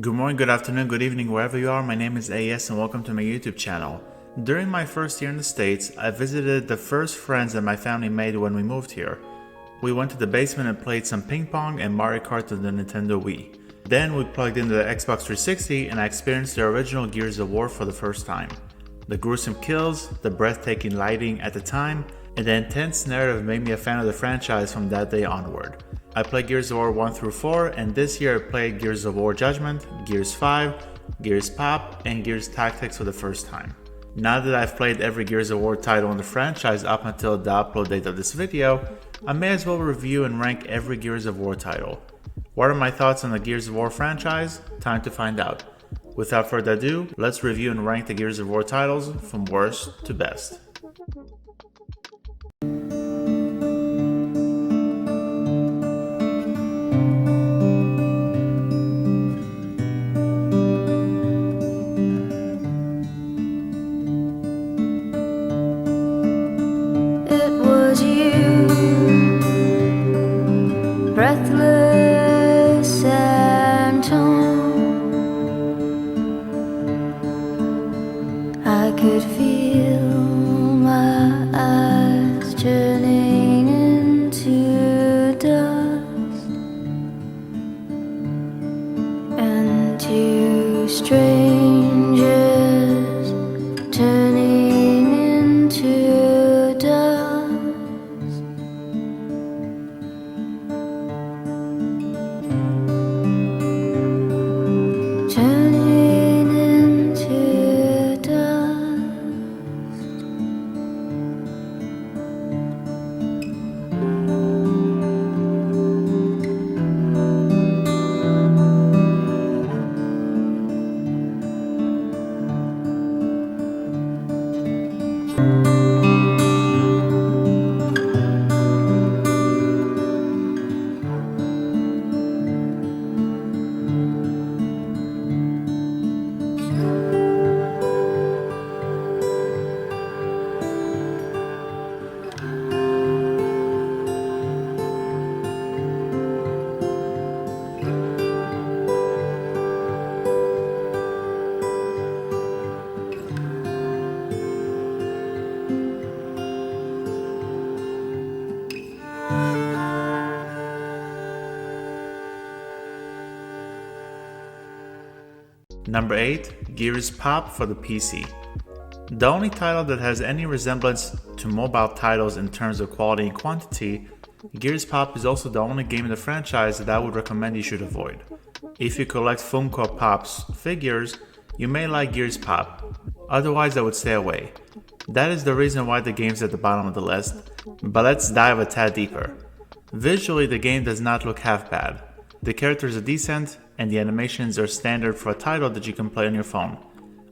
Good morning, good afternoon, good evening, wherever you are. My name is AS and welcome to my YouTube channel. During my first year in the States, I visited the first friends that my family made when we moved here. We went to the basement and played some ping pong and Mario Kart on the Nintendo Wii. Then we plugged into the Xbox 360 and I experienced the original Gears of War for the first time. The gruesome kills, the breathtaking lighting at the time, and the intense narrative made me a fan of the franchise from that day onward. I played Gears of War 1 through 4, and this year I played Gears of War Judgment, Gears 5, Gears Pop, and Gears Tactics for the first time. Now that I've played every Gears of War title in the franchise up until the upload date of this video, I may as well review and rank every Gears of War title. What are my thoughts on the Gears of War franchise? Time to find out. Without further ado, let's review and rank the Gears of War titles from worst to best. Breathless and torn, I could feel my eyes turning into dust, and two strangers turning into dust. Number 8. Gears Pop for the PC. The only title that has any resemblance to mobile titles in terms of quality and quantity, Gears Pop is also the only game in the franchise that I would recommend you should avoid. If you collect Funko Pop's figures, you may like Gears Pop, otherwise I would stay away. That is the reason why the game's at the bottom of the list, but let's dive a tad deeper. Visually, the game does not look half bad. The characters are decent, and the animations are standard for a title that you can play on your phone.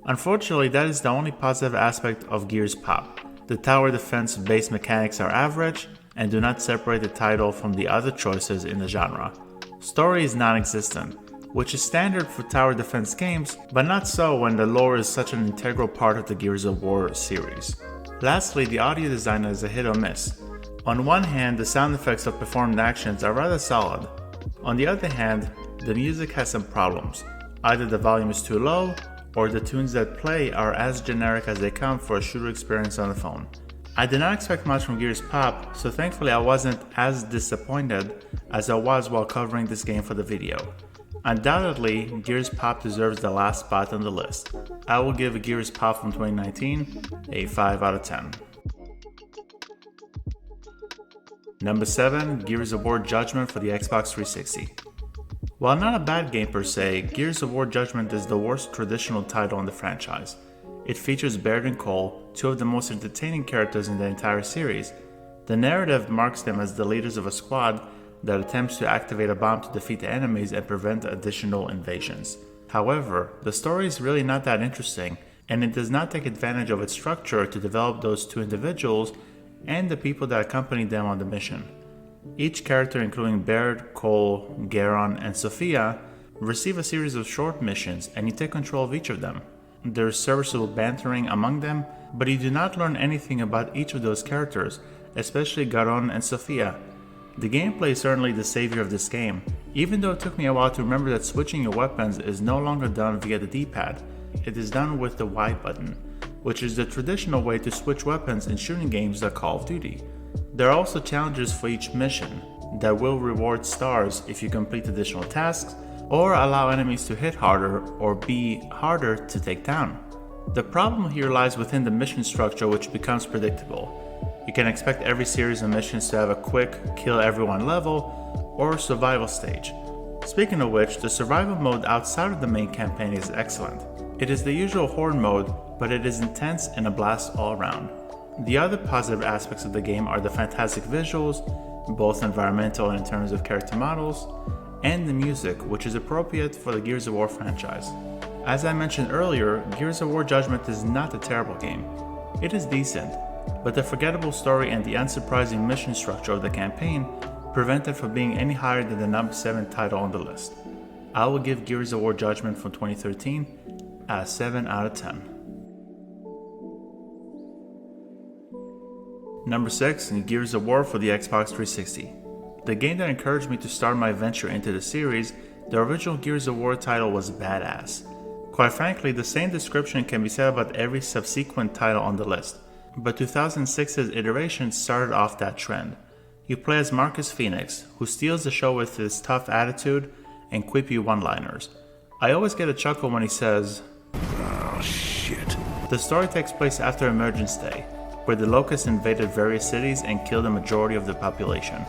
Unfortunately, that is the only positive aspect of Gears Pop. The tower defense based mechanics are average and do not separate the title from the other choices in the genre. Story is non-existent, which is standard for tower defense games, but not so when the lore is such an integral part of the Gears of War series. Lastly, the audio design is a hit or miss. On one hand, the sound effects of performed actions are rather solid. On the other hand, the music has some problems. Either the volume is too low, or the tunes that play are as generic as they come for a shooter experience on the phone. I did not expect much from Gears Pop, so thankfully I wasn't as disappointed as I was while covering this game for the video. Undoubtedly, Gears Pop deserves the last spot on the list. I will give Gears Pop from 2019 a 5 out of 10. Number 7. Gears of War Judgment for the Xbox 360. While not a bad game per se, Gears of War Judgment is the worst traditional title in the franchise. It features Baird and Cole, two of the most entertaining characters in the entire series. The narrative marks them as the leaders of a squad that attempts to activate a bomb to defeat the enemies and prevent additional invasions. However, the story is really not that interesting, and it does not take advantage of its structure to develop those two individuals and the people that accompany them on the mission. Each character, including Baird, Cole, Garon, and Sophia, receive a series of short missions and you take control of each of them. There is serviceable bantering among them, but you do not learn anything about each of those characters, especially Garon and Sophia. The gameplay is certainly the savior of this game, even though it took me a while to remember that switching your weapons is no longer done via the D-pad, it is done with the Y button, which is the traditional way to switch weapons in shooting games like Call of Duty. There are also challenges for each mission that will reward stars if you complete additional tasks or allow enemies to hit harder or be harder to take down. The problem here lies within the mission structure, which becomes predictable. You can expect every series of missions to have a quick kill everyone level or survival stage. Speaking of which, the survival mode outside of the main campaign is excellent. It is the usual horde mode, but it is intense and a blast all around. The other positive aspects of the game are the fantastic visuals, both environmental and in terms of character models, and the music, which is appropriate for the Gears of War franchise. As I mentioned earlier, Gears of War Judgment is not a terrible game. It is decent, but the forgettable story and the unsurprising mission structure of the campaign prevent it from being any higher than the number 7 title on the list. I will give Gears of War Judgment from 2013 a 7 out of 10. Number 6, Gears of War for the Xbox 360. The game that encouraged me to start my venture into the series, the original Gears of War title was badass. Quite frankly, the same description can be said about every subsequent title on the list, but 2006's iteration started off that trend. You play as Marcus Phoenix, who steals the show with his tough attitude and quippy one-liners. I always get a chuckle when he says, "Oh shit." The story takes place after Emergence Day, where the Locusts invaded various cities and killed the majority of the population.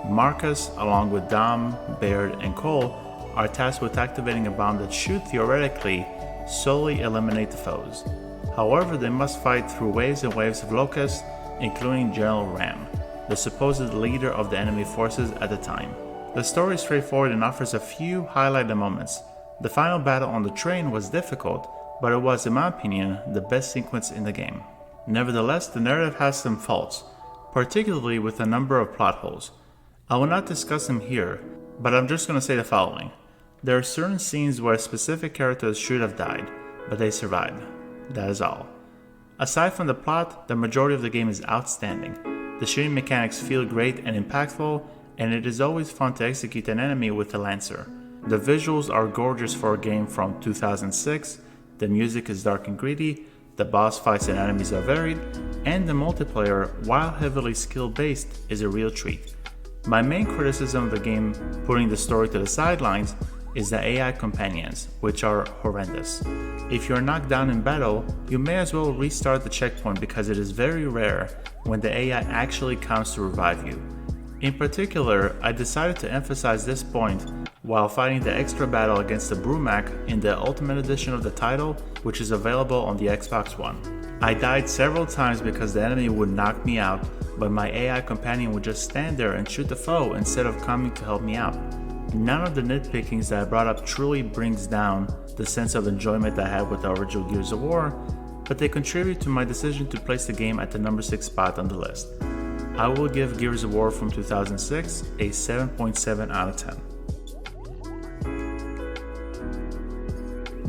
Marcus, along with Dom, Baird, and Cole, are tasked with activating a bomb that should theoretically solely eliminate the foes. However, they must fight through waves and waves of locusts, including General Ram, the supposed leader of the enemy forces at the time. The story is straightforward and offers a few highlighted moments. The final battle on the train was difficult, but it was, in my opinion, the best sequence in the game. Nevertheless, the narrative has some faults, particularly with a number of plot holes. I will not discuss them here, but I'm just going to say the following. There are certain scenes where specific characters should have died, but they survived. That is all. Aside from the plot, the majority of the game is outstanding. The shooting mechanics feel great and impactful, and it is always fun to execute an enemy with a Lancer. The visuals are gorgeous for a game from 2006, the music is dark and gritty, the boss fights and enemies are varied, and the multiplayer, while heavily skill-based, is a real treat. My main criticism of the game, putting the story to the sidelines, is the AI companions, which are horrendous. If you are knocked down in battle, you may as well restart the checkpoint because it is very rare when the AI actually comes to revive you. In particular, I decided to emphasize this point while fighting the extra battle against the Brumac in the Ultimate Edition of the title, which is available on the Xbox One. I died several times because the enemy would knock me out, but my AI companion would just stand there and shoot the foe instead of coming to help me out. None of the nitpickings that I brought up truly brings down the sense of enjoyment I had with the original Gears of War, but they contribute to my decision to place the game at the number 6 spot on the list. I will give Gears of War from 2006 a 7.7 out of 10.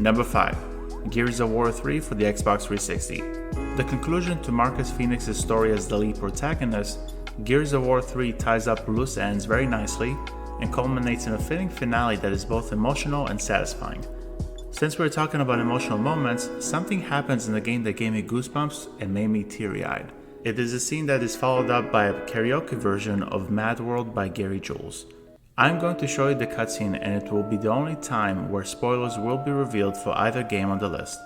Number 5. Gears of War 3 for the Xbox 360. The conclusion to Marcus Phoenix's story as the lead protagonist, Gears of War 3 ties up loose ends very nicely and culminates in a fitting finale that is both emotional and satisfying. Since we're talking about emotional moments, something happens in the game that gave me goosebumps and made me teary-eyed. It is a scene that is followed up by a karaoke version of Mad World by Gary Jules. I'm going to show you the cutscene, and it will be the only time where spoilers will be revealed for either game on the list.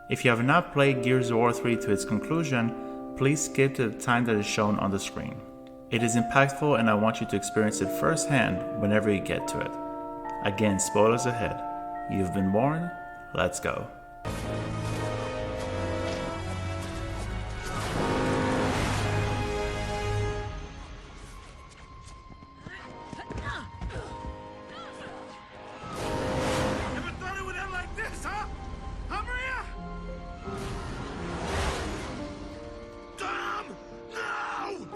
If you have not played Gears of War 3 to its conclusion, please skip to the time that is shown on the screen. It is impactful and I want you to experience it firsthand whenever you get to it. Again, spoilers ahead. You've been warned, let's go. Never thought it would end like this, huh? Huh, Maria? Tom! No!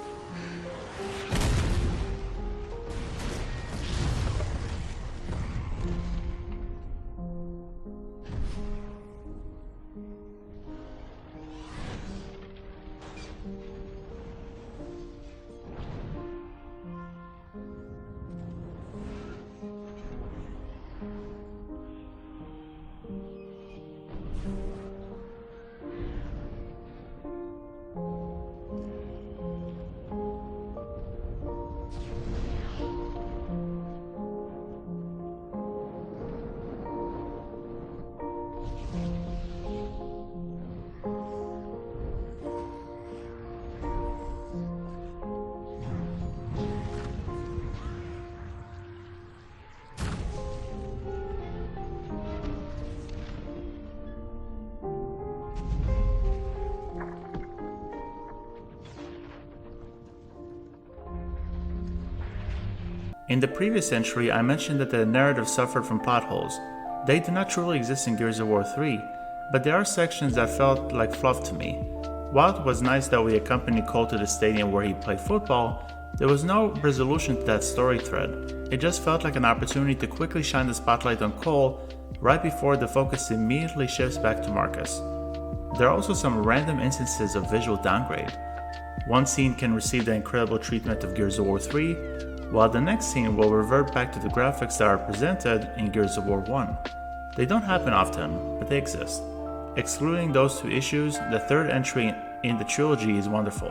In the previous entry, I mentioned that the narrative suffered from plot holes. They do not truly exist in Gears of War 3, but there are sections that felt like fluff to me. While it was nice that we accompanied Cole to the stadium where he played football, there was no resolution to that story thread. It just felt like an opportunity to quickly shine the spotlight on Cole right before the focus immediately shifts back to Marcus. There are also some random instances of visual downgrade. One scene can receive the incredible treatment of Gears of War 3, while the next scene will revert back to the graphics that are presented in Gears of War 1. They don't happen often, but they exist. Excluding those two issues, the third entry in the trilogy is wonderful.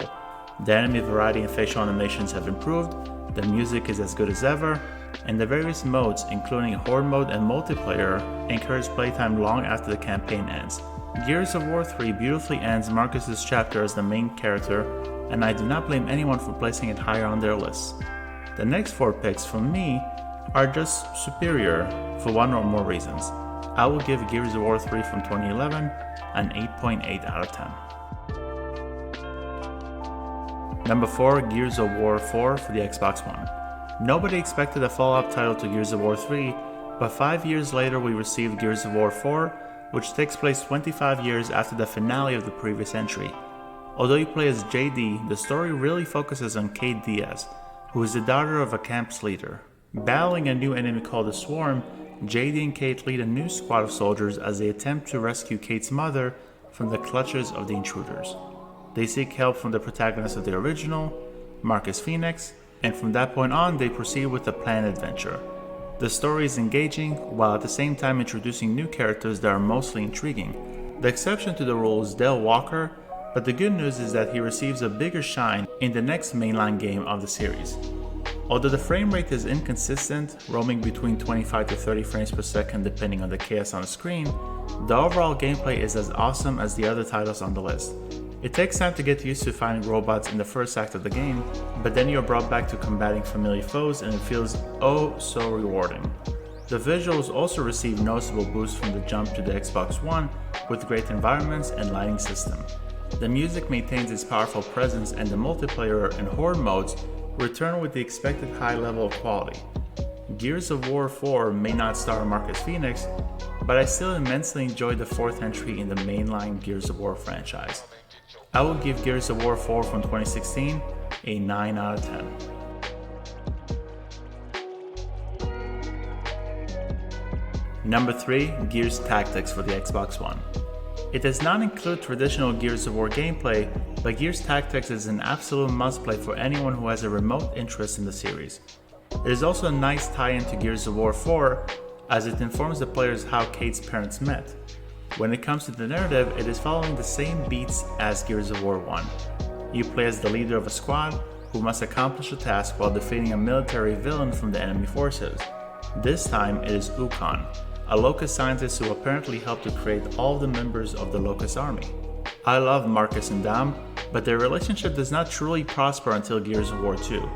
The enemy variety and facial animations have improved, the music is as good as ever, and the various modes, including Horde mode and multiplayer, encourage playtime long after the campaign ends. Gears of War 3 beautifully ends Marcus's chapter as the main character, and I do not blame anyone for placing it higher on their lists. The next 4 picks from me are just superior for one or more reasons. I will give Gears of War 3 from 2011 an 8.8 out of 10. Number 4, Gears of War 4 for the Xbox One. Nobody expected a follow-up title to Gears of War 3, but 5 years later we received Gears of War 4, which takes place 25 years after the finale of the previous entry. Although you play as JD, the story really focuses on Kate Diaz, who is the daughter of a camp's leader. Battling a new enemy called the Swarm, JD and Kate lead a new squad of soldiers as they attempt to rescue Kate's mother from the clutches of the intruders. They seek help from the protagonist of the original, Marcus Phoenix, and from that point on they proceed with the planned adventure. The story is engaging, while at the same time introducing new characters that are mostly intriguing. The exception to the rule is Dale Walker, but the good news is that he receives a bigger shine in the next mainline game of the series. Although the frame rate is inconsistent, roaming between 25 to 30 frames per second depending on the chaos on the screen, the overall gameplay is as awesome as the other titles on the list. It takes time to get used to fighting robots in the first act of the game, but then you're brought back to combating familiar foes and it feels oh so rewarding. The visuals also receive noticeable boosts from the jump to the Xbox One with great environments and lighting system. The music maintains its powerful presence and the multiplayer and horde modes return with the expected high level of quality. Gears of War 4 may not star Marcus Phoenix, but I still immensely enjoyed the 4th entry in the mainline Gears of War franchise. I will give Gears of War 4 from 2016 a 9 out of 10. Number 3, Gears Tactics for the Xbox One. It does not include traditional Gears of War gameplay, but Gears Tactics is an absolute must-play for anyone who has a remote interest in the series. It is also a nice tie-in to Gears of War 4, as it informs the players how Kate's parents met. When it comes to the narrative, it is following the same beats as Gears of War 1. You play as the leader of a squad who must accomplish a task while defeating a military villain from the enemy forces. This time it is Ukon, a Locust scientist who apparently helped to create all of the members of the Locust army. I love Marcus and Dom, but their relationship does not truly prosper until Gears of War 2.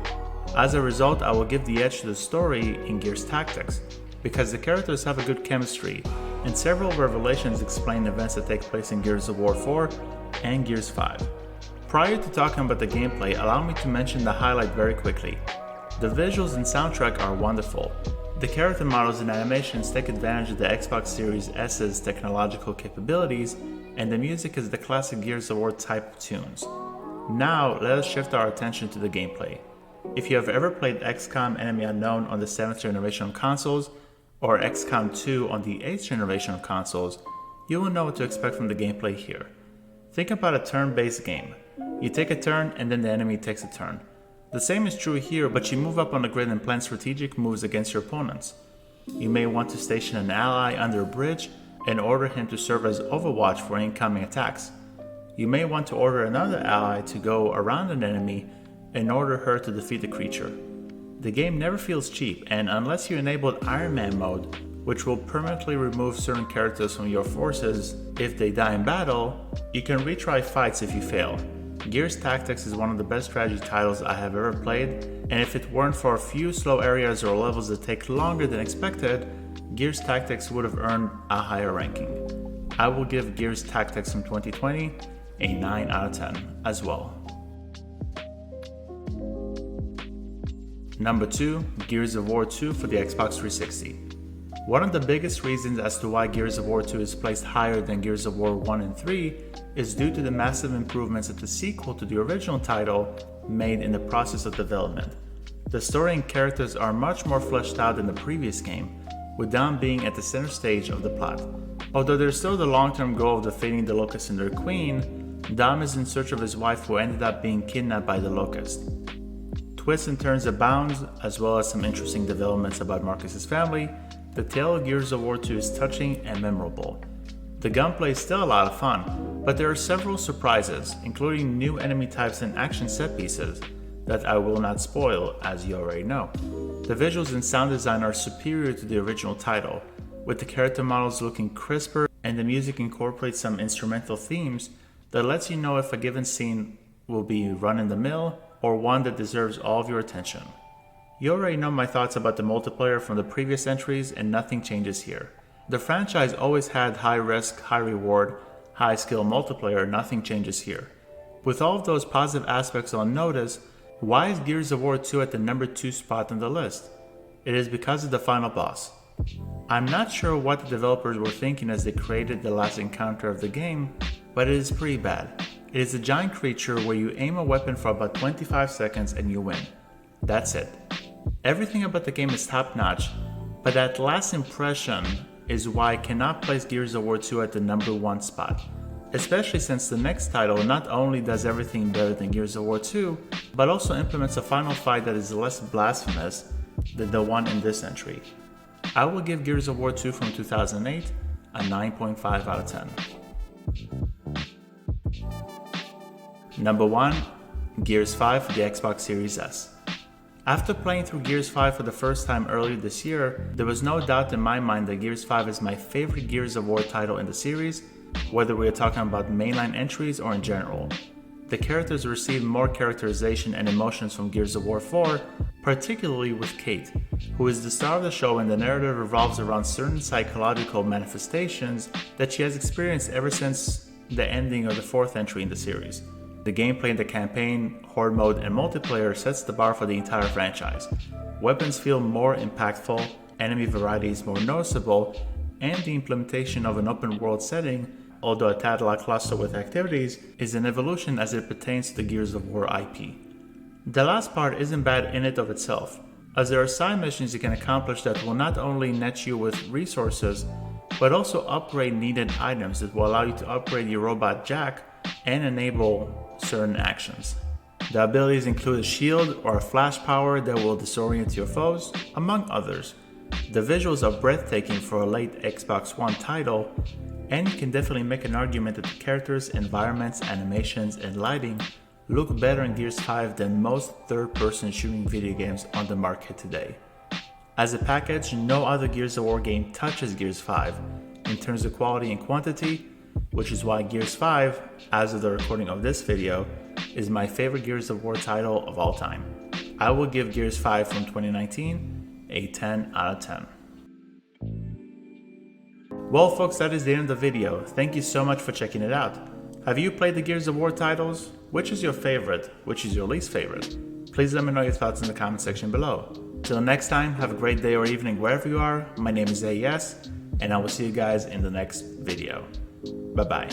As a result, I will give the edge to the story in Gears Tactics, because the characters have a good chemistry, and several revelations explain events that take place in Gears of War 4 and Gears 5. Prior to talking about the gameplay, allow me to mention the highlight very quickly. The visuals and soundtrack are wonderful. The character models and animations take advantage of the Xbox Series S's technological capabilities, and the music is the classic Gears of War type of tunes. Now, let us shift our attention to the gameplay. If you have ever played XCOM Enemy Unknown on the 7th generation of consoles, or XCOM 2 on the 8th generation of consoles, you will know what to expect from the gameplay here. Think about a turn-based game. You take a turn and then the enemy takes a turn. The same is true here, but you move up on the grid and plan strategic moves against your opponents. You may want to station an ally under a bridge and order him to serve as overwatch for incoming attacks. You may want to order another ally to go around an enemy and order her to defeat the creature. The game never feels cheap, and unless you enabled Iron Man mode, which will permanently remove certain characters from your forces if they die in battle, you can retry fights if you fail. Gears Tactics is one of the best strategy titles I have ever played, and if it weren't for a few slow areas or levels that take longer than expected, Gears Tactics would have earned a higher ranking. I will give Gears Tactics from 2020 a 9 out of 10 as well. Number 2, Gears of War 2 for the Xbox 360. One of the biggest reasons as to why Gears of War 2 is placed higher than Gears of War 1 and 3 is due to the massive improvements that the sequel to the original title made in the process of development. The story and characters are much more fleshed out than the previous game, with Dom being at the center stage of the plot. Although there's still the long-term goal of defeating the Locust and their queen, Dom is in search of his wife who ended up being kidnapped by the Locust. Twists and turns abound, as well as some interesting developments about Marcus's family. The tale of Gears of War 2 is touching and memorable. The gunplay is still a lot of fun, but there are several surprises, including new enemy types and action set pieces that I will not spoil, as you already know. The visuals and sound design are superior to the original title, with the character models looking crisper, and the music incorporates some instrumental themes that lets you know if a given scene will be run-in-the-mill or one that deserves all of your attention. You already know my thoughts about the multiplayer from the previous entries, and nothing changes here. The franchise always had high risk, high reward, high skill multiplayer, nothing changes here. With all of those positive aspects on notice, why is Gears of War 2 at the number 2 spot on the list? It is because of the final boss. I'm not sure what the developers were thinking as they created the last encounter of the game, but it is pretty bad. It is a giant creature where you aim a weapon for about 25 seconds and you win. That's it. Everything about the game is top notch, but that last impression is why I cannot place Gears of War 2 at the number 1 spot. Especially since the next title not only does everything better than Gears of War 2, but also implements a final fight that is less blasphemous than the one in this entry. I will give Gears of War 2 from 2008 a 9.5 out of 10. Number 1, Gears 5 for the Xbox Series S. After playing through Gears 5 for the first time earlier this year, there was no doubt in my mind that Gears 5 is my favorite Gears of War title in the series, whether we are talking about mainline entries or in general. The characters received more characterization and emotions from Gears of War 4, particularly with Kate, who is the star of the show, and the narrative revolves around certain psychological manifestations that she has experienced ever since the ending of the 4th entry in the series. The gameplay in the campaign, horde mode, and multiplayer sets the bar for the entire franchise. Weapons feel more impactful, enemy variety is more noticeable, and the implementation of an open world setting, although a tad lackluster with activities, is an evolution as it pertains to the Gears of War IP. The last part isn't bad in and of itself, as there are side missions you can accomplish that will not only net you with resources, but also upgrade needed items that will allow you to upgrade your robot Jack and enable certain actions. The abilities include a shield or a flash power that will disorient your foes, among others. The visuals are breathtaking for a late Xbox One title, and you can definitely make an argument that the characters, environments, animations, and lighting look better in Gears 5 than most third-person shooting video games on the market today. As a package, no other Gears of War game touches Gears 5 in terms of quality and quantity, which is why Gears 5, as of the recording of this video, is my favorite Gears of War title of all time. I will give Gears 5 from 2019 a 10 out of 10. Well folks, that is the end of the video. Thank you so much for checking it out. Have you played the Gears of War titles? Which is your favorite? Which is your least favorite? Please let me know your thoughts in the comment section below. Till next time, have a great day or evening wherever you are. My name is Yates, and I will see you guys in the next video. Bye bye.